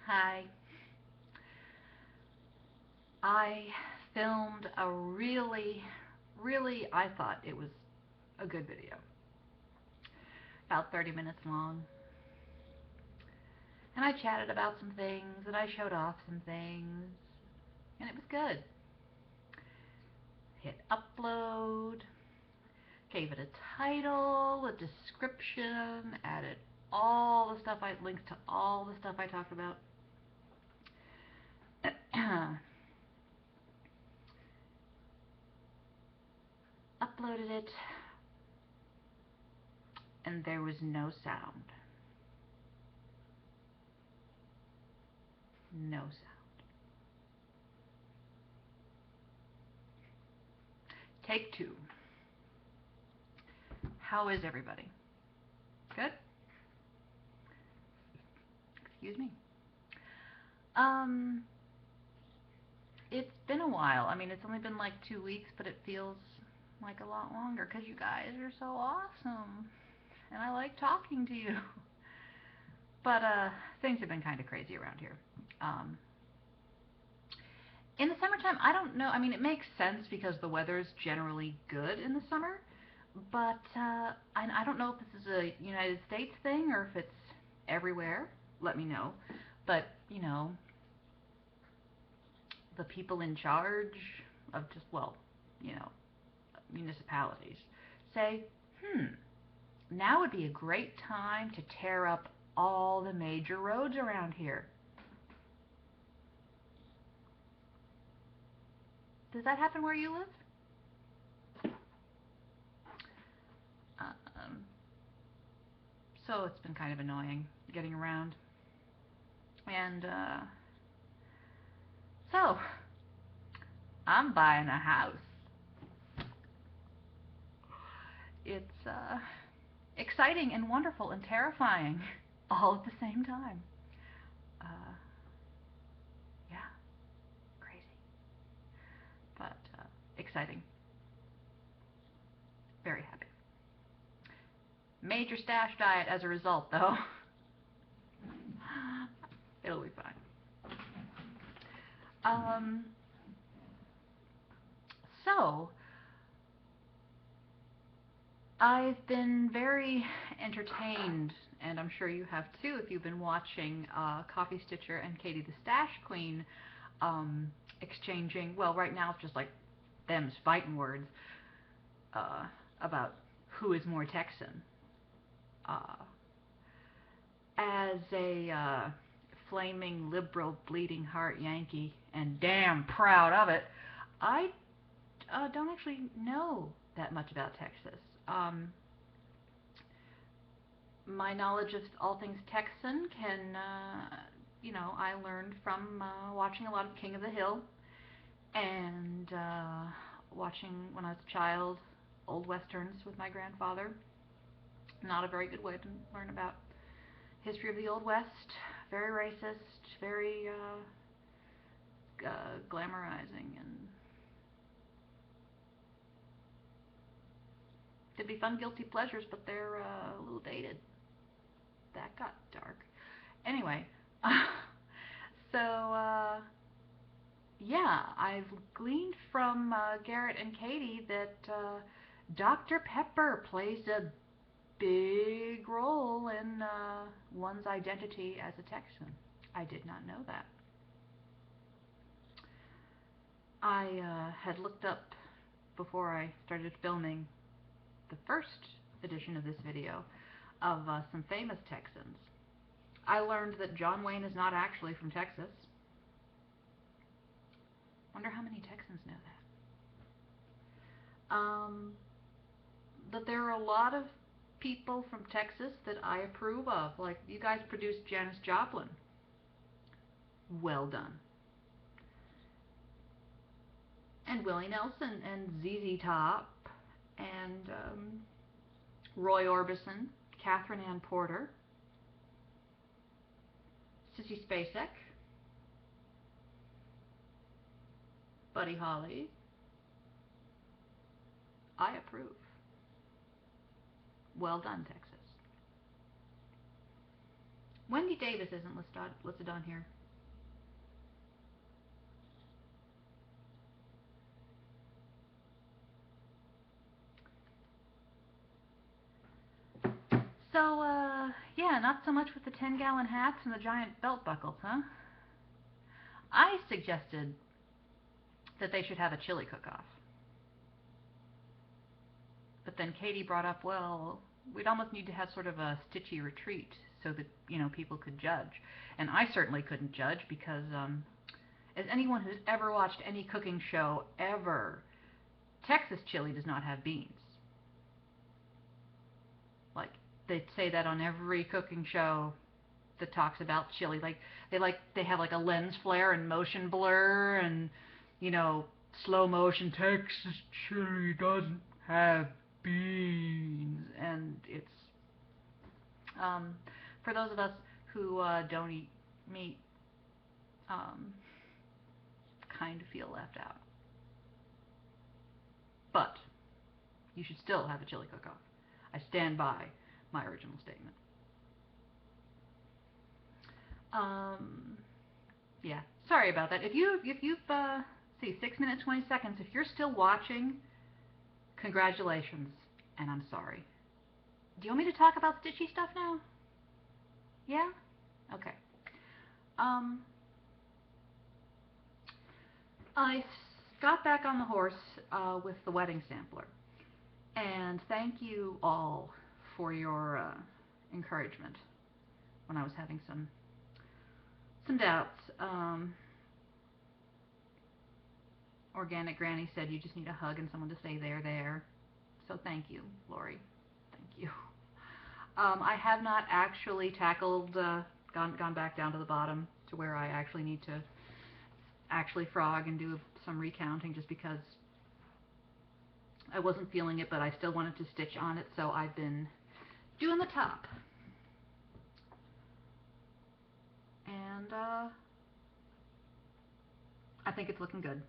Hi. I filmed a really, I thought it was a good video. About 30 minutes long. And I chatted about some things, and I showed off some things, and it was good. Hit upload, gave it a title, a description, added all the stuff, links to all the stuff I talked about. Uploaded it, and there was no sound. No sound. Take two. How is everybody? Good? Excuse me. It's been a while. I mean, it's only been like 2 weeks, but it feels like a lot longer because you guys are so awesome. And I like talking to you. But things have been kind of crazy around here. In the summertime, I don't know. I mean, it makes sense because the weather's generally good in the summer. But I don't know if this is a United States thing or if it's everywhere. Let me know. But, you know, the people in charge of just, well, you know, municipalities say, now would be a great time to tear up all the major roads around here. Does that happen where you live? So it's been kind of annoying getting around. And so I'm buying a house. It's exciting and wonderful and terrifying all at the same time. Yeah, crazy, but exciting. Very happy. Major stash diet as a result, though. It'll be fine. So I've been very entertained, and I'm sure you have too if you've been watching Coffee Stitcher and Katie the Stash Queen exchanging, well, right now it's just like them's fighting words about who is more Texan. As a flaming liberal bleeding heart Yankee, and damn proud of it, I don't actually know that much about Texas. My knowledge of all things Texan can, you know, I learned from watching a lot of King of the Hill and watching, when I was a child, old westerns with my grandfather. Not a very good way to learn about history of the Old West. Very racist, very glamorizing, and could be fun guilty pleasures, but they're a little dated. That got dark. Anyway, so yeah, I've gleaned from Garrett and Katie that Dr. Pepper plays a big role in one's identity as a Texan. I did not know that. I had looked up before I started filming the first edition of this video of some famous Texans. I learned that John Wayne is not actually from Texas. Wonder how many Texans know that. But there are a lot of people from Texas that I approve of. Like, you guys produced Janis Joplin. Well done. And Willie Nelson and ZZ Top and Roy Orbison, Catherine Ann Porter, Sissy Spacek, Buddy Holly. I approve. Well done, Texas. Wendy Davis isn't listed on here. So, yeah, not so much with the 10-gallon hats and the giant belt buckles, huh? I suggested that they should have a chili cook-off. But then Katie brought up, well, we'd almost need to have sort of a stitchy retreat so that, you know, people could judge. And I certainly couldn't judge because, as anyone who's ever watched any cooking show ever, Texas chili does not have beans. Like, they say that on every cooking show that talks about chili. They have like a lens flare and motion blur and, you know, slow motion. Texas chili doesn't have beans, and it's for those of us who don't eat meat, kind of feel left out. But you should still have a chili cook-off. I stand by my original statement. Yeah, sorry about that. If you've see 6 minutes 20 seconds. If you're still watching, congratulations, and I'm sorry. Do you want me to talk about stitchy stuff now? Yeah? Okay. I got back on the horse with the wedding sampler, and thank you all for your encouragement when I was having some doubts. Organic Granny said you just need a hug and someone to say there. So thank you, Lori. Thank you. I have not actually tackled, gone back down to the bottom to where I actually need to actually frog and do some recounting, just because I wasn't feeling it, but I still wanted to stitch on it, so I've been doing the top. And I think it's looking good.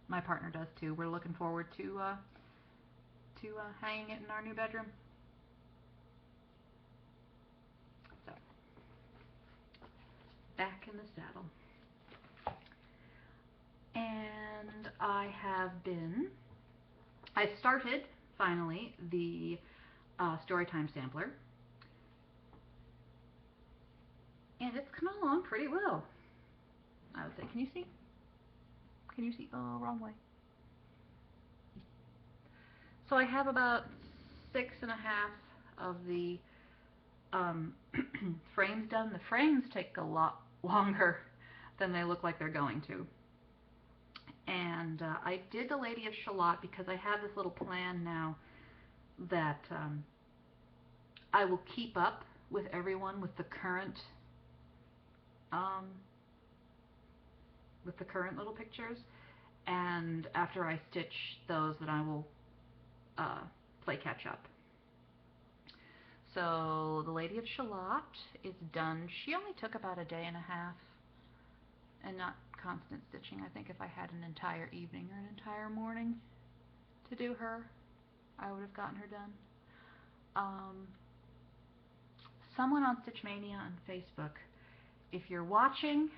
My partner does too. We're looking forward to hanging it in our new bedroom. So, back in the saddle. And I started, finally, the Storytime sampler. And it's coming along pretty well, I would say. Can you see? Can you see? Oh, wrong way. So I have about 6.5 of the frames done. The frames take a lot longer than they look like they're going to. And I did the Lady of Shalott because I have this little plan now that I will keep up with everyone with the current little pictures, and after I stitch those, then I will play catch up. So the Lady of Shalott is done. She only took about a day and a half, and not constant stitching. I think if I had an entire evening or an entire morning to do her, I would have gotten her done. Someone on Stitchmania on Facebook, if you're watching,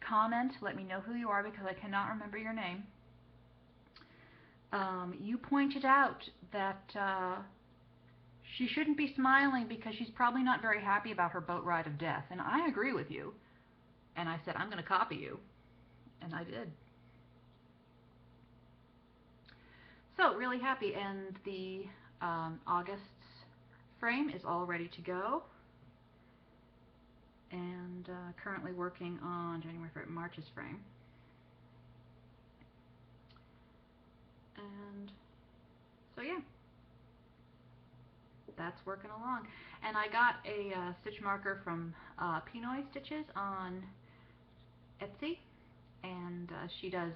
comment, let me know who you are because I cannot remember your name. You pointed out that she shouldn't be smiling because she's probably not very happy about her boat ride of death, and I agree with you. And I said, I'm going to copy you, and I did. So really happy, and the August's frame is all ready to go, and currently working on January, February, March's frame. And so yeah, that's working along. And I got a stitch marker from Pinoy Stitches on Etsy, and she does,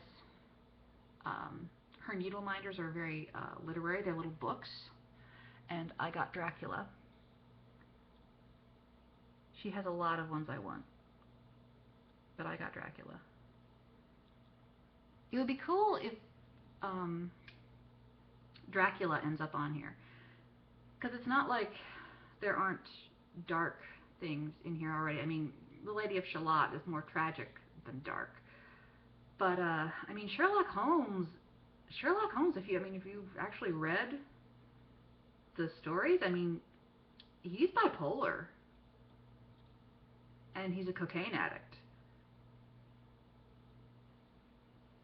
her needle minders are very literary, they're little books, and I got Dracula. She has a lot of ones I want, but I got Dracula. It would be cool if Dracula ends up on here, because it's not like there aren't dark things in here already. I mean, the Lady of Shalott is more tragic than dark. But, I mean, Sherlock Holmes, if you've actually read the stories, I mean, he's bipolar. And he's a cocaine addict.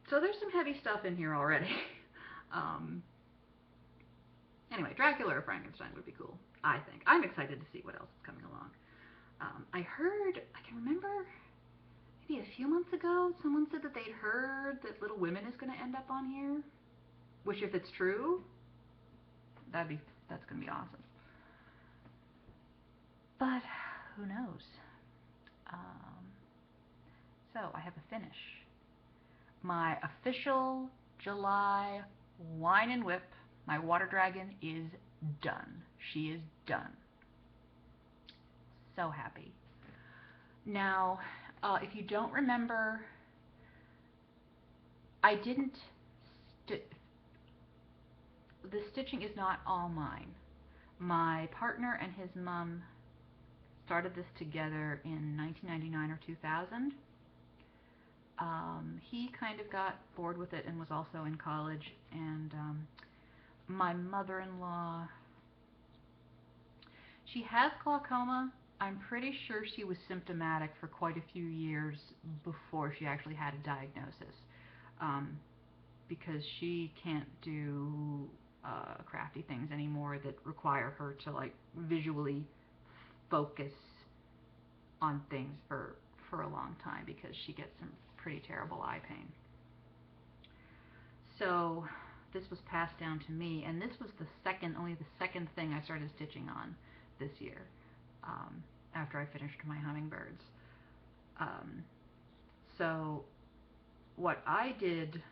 So there's some heavy stuff in here already. Anyway, Dracula or Frankenstein would be cool, I think. I'm excited to see what else is coming along. I can remember, maybe a few months ago, someone said that they'd heard that Little Women is going to end up on here. Which, if it's true, that's going to be awesome. But who knows? So I have a finish. My official July wine and whip, my water dragon, is done. She is done. So happy. Now, if you don't remember, I didn't, the stitching is not all mine. My partner and his mom started this together in 1999 or 2000. He kind of got bored with it and was also in college, and my mother-in-law, she has glaucoma. I'm pretty sure she was symptomatic for quite a few years before she actually had a diagnosis, because she can't do crafty things anymore that require her to like visually focus on things for a long time, because she gets some pretty terrible eye pain. So this was passed down to me, and this was only the second thing I started stitching on this year, after I finished my hummingbirds. So what I did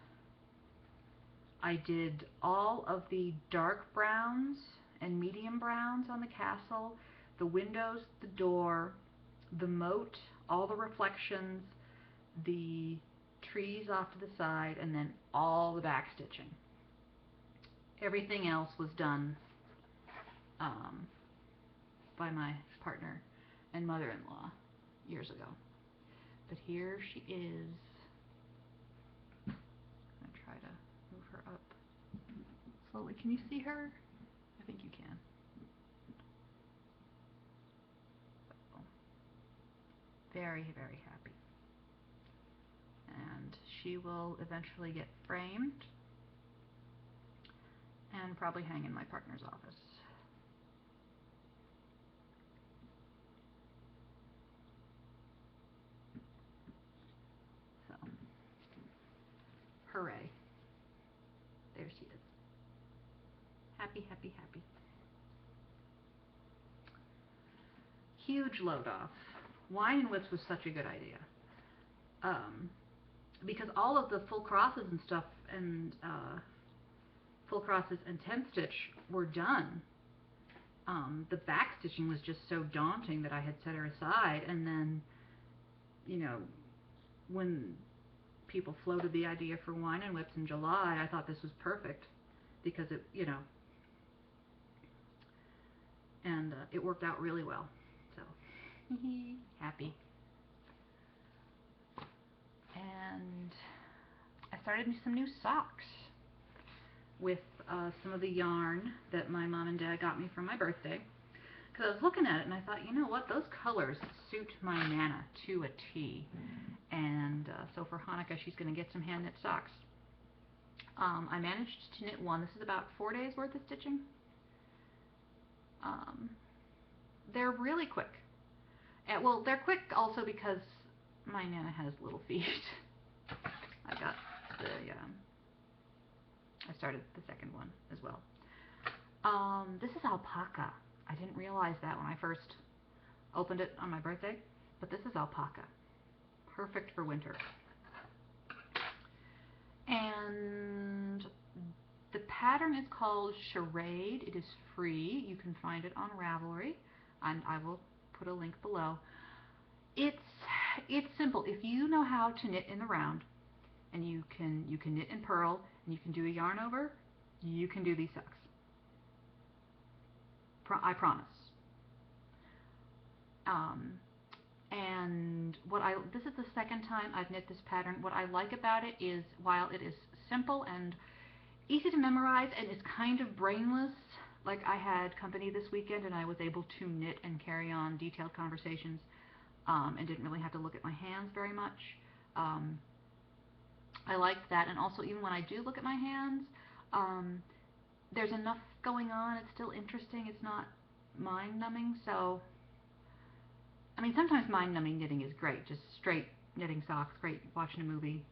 all of the dark browns and medium browns on the castle, the windows, the door, the moat, all the reflections, the trees off to the side, and then all the back stitching. Everything else was done by my partner and mother-in-law years ago. But here she is. I'm going to try to move her up slowly. Can you see her? I think you can. Very, very happy. And she will eventually get framed and probably hang in my partner's office. So, hooray. There she is. Happy, happy, happy. Huge load off. Wine and whips was such a good idea. Because all of the full crosses and stuff, and full crosses and 10 stitch were done. The back stitching was just so daunting that I had set her aside, and then, you know, when people floated the idea for wine and whips in July, I thought this was perfect, because it, you know, and it worked out really well. So, happy. And I started some new socks with some of the yarn that my mom and dad got me for my birthday. Because I was looking at it and I thought, you know what, those colors suit my Nana to a T. And so for Hanukkah, she's going to get some hand knit socks. I managed to knit one. This is about 4 days worth of stitching. They're really quick. And, well, they're quick also because my Nana has little feet. I got the, I started the second one as well. This is alpaca. I didn't realize that when I first opened it on my birthday, but this is alpaca. Perfect for winter. And the pattern is called Charade. It is free. You can find it on Ravelry, and I will put a link below. It's simple. If you know how to knit in the round, and you can knit in purl, and you can do a yarn over, you can do these socks. I promise. And this is the second time I've knit this pattern. What I like about it is, while it is simple and easy to memorize and is kind of brainless, like I had company this weekend and I was able to knit and carry on detailed conversations, and didn't really have to look at my hands very much. I liked that, and also even when I do look at my hands, there's enough going on. It's still interesting. It's not mind-numbing. So, I mean, sometimes mind-numbing knitting is great. Just straight knitting socks, great watching a movie,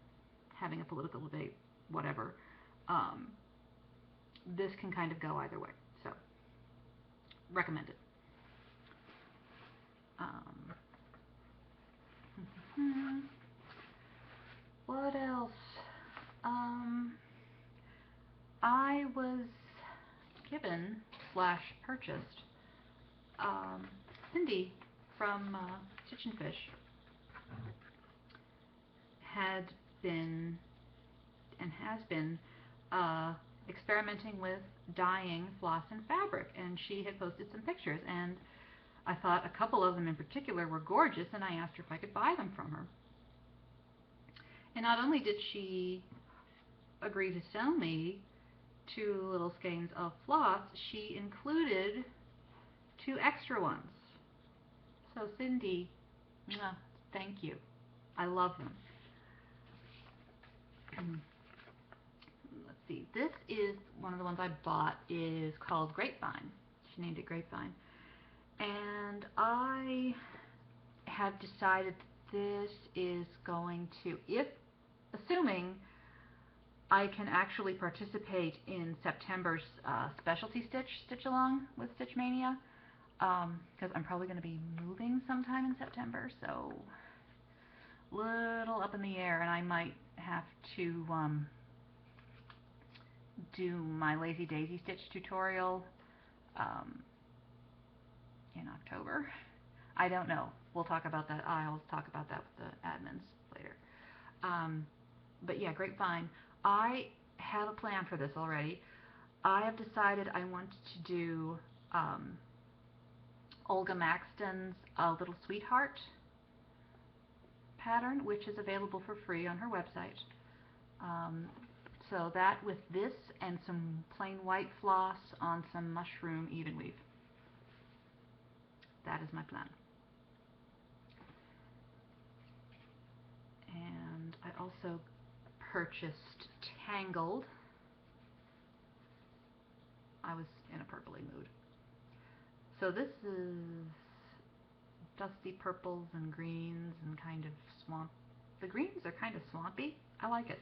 having a political debate, whatever. This can kind of go either way. So, recommend it. What else? I was given / purchased Cindy from Stitch and Fish had been and has been experimenting with dyeing floss and fabric, and she had posted some pictures, and I thought a couple of them in particular were gorgeous, and I asked her if I could buy them from her. And not only did she agree to sell me 2 little skeins of floss, she included 2 extra ones. So Cindy, thank you. I love them. Let's see. This is one of the ones I bought. Is called Grapevine. She named it Grapevine. And I have decided this is going to, assuming I can actually participate in September's specialty stitch along with Stitch Mania, because I'm probably going to be moving sometime in September, so little up in the air, and I might have to do my Lazy Daisy Stitch tutorial in October. I don't know. We'll talk about that. I'll talk about that with the admins later. But yeah, Grapevine. I have a plan for this already. I have decided I want to do Olga Maxton's Little Sweetheart pattern, which is available for free on her website. So that with this and some plain white floss on some mushroom even weave. That is my plan. And I also purchased Tangled. I was in a purpley mood. So this is dusty purples and greens and kind of swamp. The greens are kind of swampy. I like it.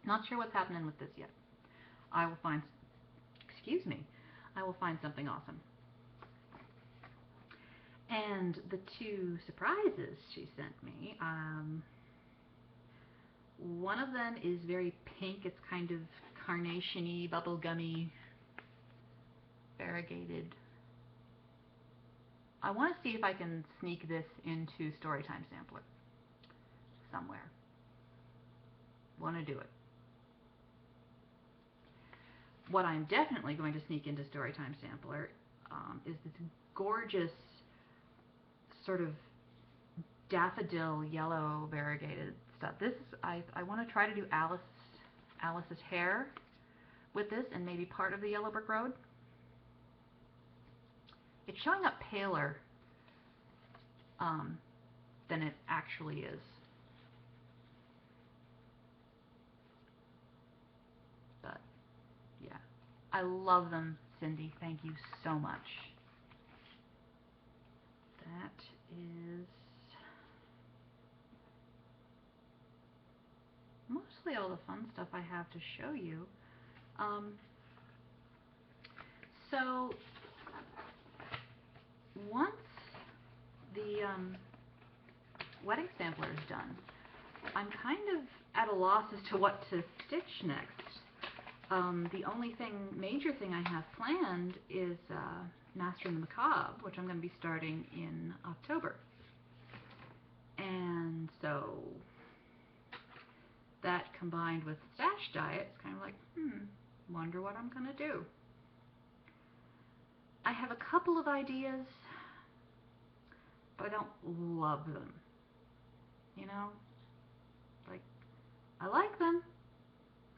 Not sure what's happening with this yet. I will find, I will find something awesome. And the 2 surprises she sent me, one of them is very pink. It's kind of carnation-y, bubblegummy, variegated. I want to see if I can sneak this into Storytime Sampler somewhere. Want to do it. What I'm definitely going to sneak into Storytime Sampler is this gorgeous sort of daffodil yellow variegated stuff. This is, I want to try to do Alice's hair with this and maybe part of the Yellow Brick Road. It's showing up paler than it actually is. But yeah, I love them, Cindy. Thank you so much. That is mostly all the fun stuff I have to show you. So once the wedding sampler is done, I'm kind of at a loss as to what to stitch next. The only major thing I have planned is Mastering the Macabre, which I'm going to be starting in October. And so that combined with Stash Diet is kind of like, wonder what I'm going to do. I have a couple of ideas. but I don't love them. You know? Like, I like them.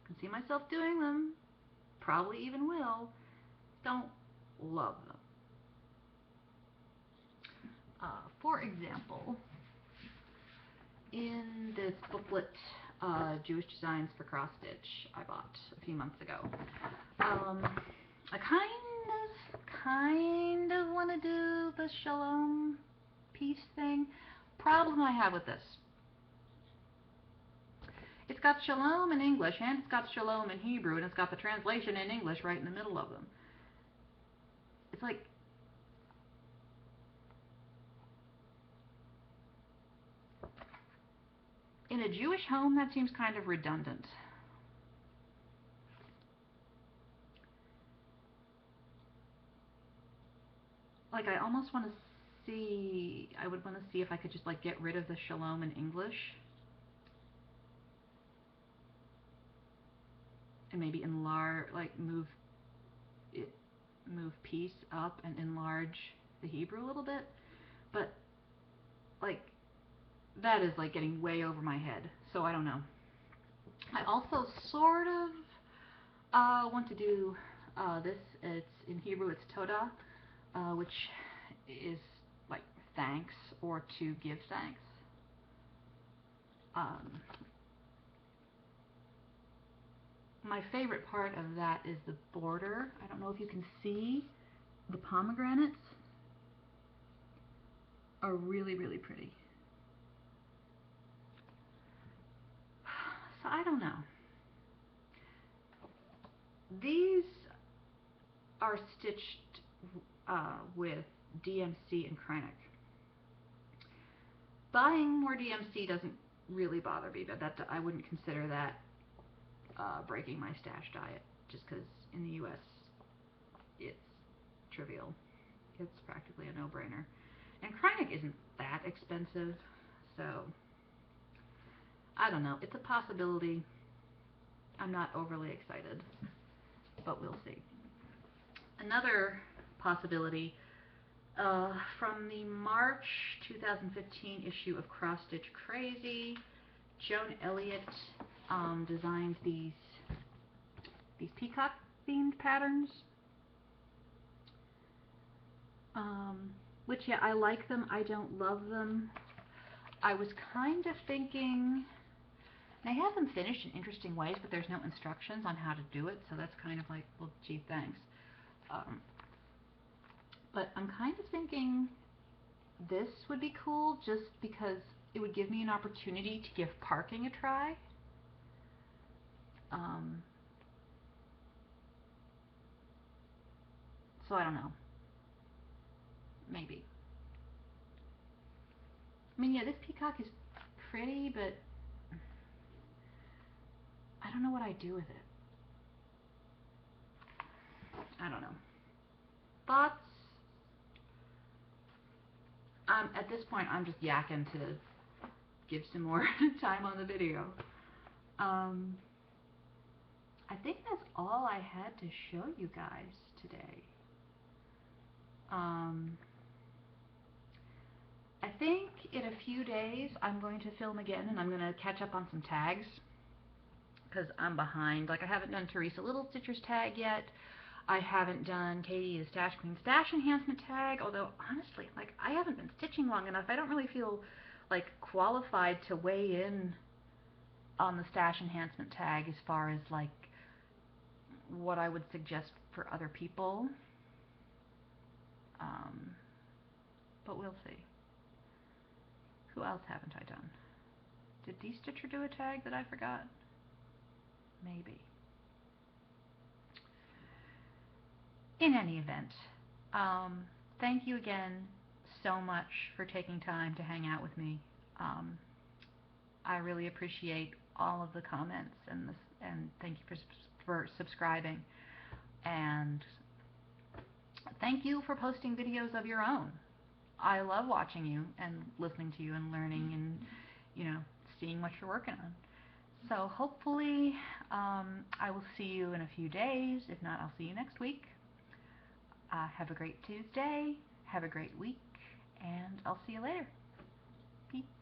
Can see myself doing them. Probably even will. Don't love them. For example, in this booklet, Jewish Designs for Cross Stitch, I bought a few months ago. I kind of want to do the Shalom piece thing. Problem I have with this: it's got Shalom in English and it's got Shalom in Hebrew, and it's got the translation in English right in the middle of them. It's like, in a Jewish home, that seems kind of redundant. Like, I almost want to see, I would want to see if I could just like get rid of the Shalom in English and maybe enlarge, like move peace up and enlarge the Hebrew a little bit. But like, that is like getting way over my head, so I don't know. I also sort of want to do this. It's in Hebrew, it's toda, which is like thanks or to give thanks. My favorite part of that is the border. I don't know if you can see, the pomegranates are really, really pretty. So I don't know. These are stitched with DMC and Kreinik. Buying more DMC doesn't really bother me, but that I wouldn't consider that breaking my stash diet, just because in the US it's trivial. It's practically a no-brainer. And Kreinik isn't that expensive, so I don't know. It's a possibility. I'm not overly excited, but we'll see. Another possibility, from the March 2015 issue of Cross Stitch Crazy, Joan Elliot designed these peacock themed patterns, which, yeah, I like them. I don't love them. I was kind of thinking, and I have them finished in interesting ways, but there's no instructions on how to do it, so that's kind of like, well, gee, thanks. But I'm kind of thinking this would be cool just because it would give me an opportunity to give parking a try. So I don't know. Maybe. I mean, yeah, this peacock is pretty, but I don't know what I do with it. I don't know. Thoughts? At this point, I'm just yakking to give some more time on the video. I think that's all I had to show you guys today. I think in a few days I'm going to film again, and I'm going to catch up on some tags because I'm behind. Like, I haven't done Teresa Little Stitcher's tag yet. I haven't done Katie the Stash Queen Stash Enhancement tag, although honestly, like, I haven't been stitching long enough. I don't really feel like qualified to weigh in on the Stash Enhancement tag as far as like what I would suggest for other people. But we'll see. Who else haven't I done? Did D-Stitcher do a tag that I forgot? Maybe. In any event, thank you again so much for taking time to hang out with me. I really appreciate all of the comments and thank you for subscribing, and thank you for posting videos of your own. I love watching you and listening to you and learning and, you know, seeing what you're working on. So hopefully I will see you in a few days. If not, I'll see you next week. Have a great Tuesday. Have a great week. and I'll see you later. Peace.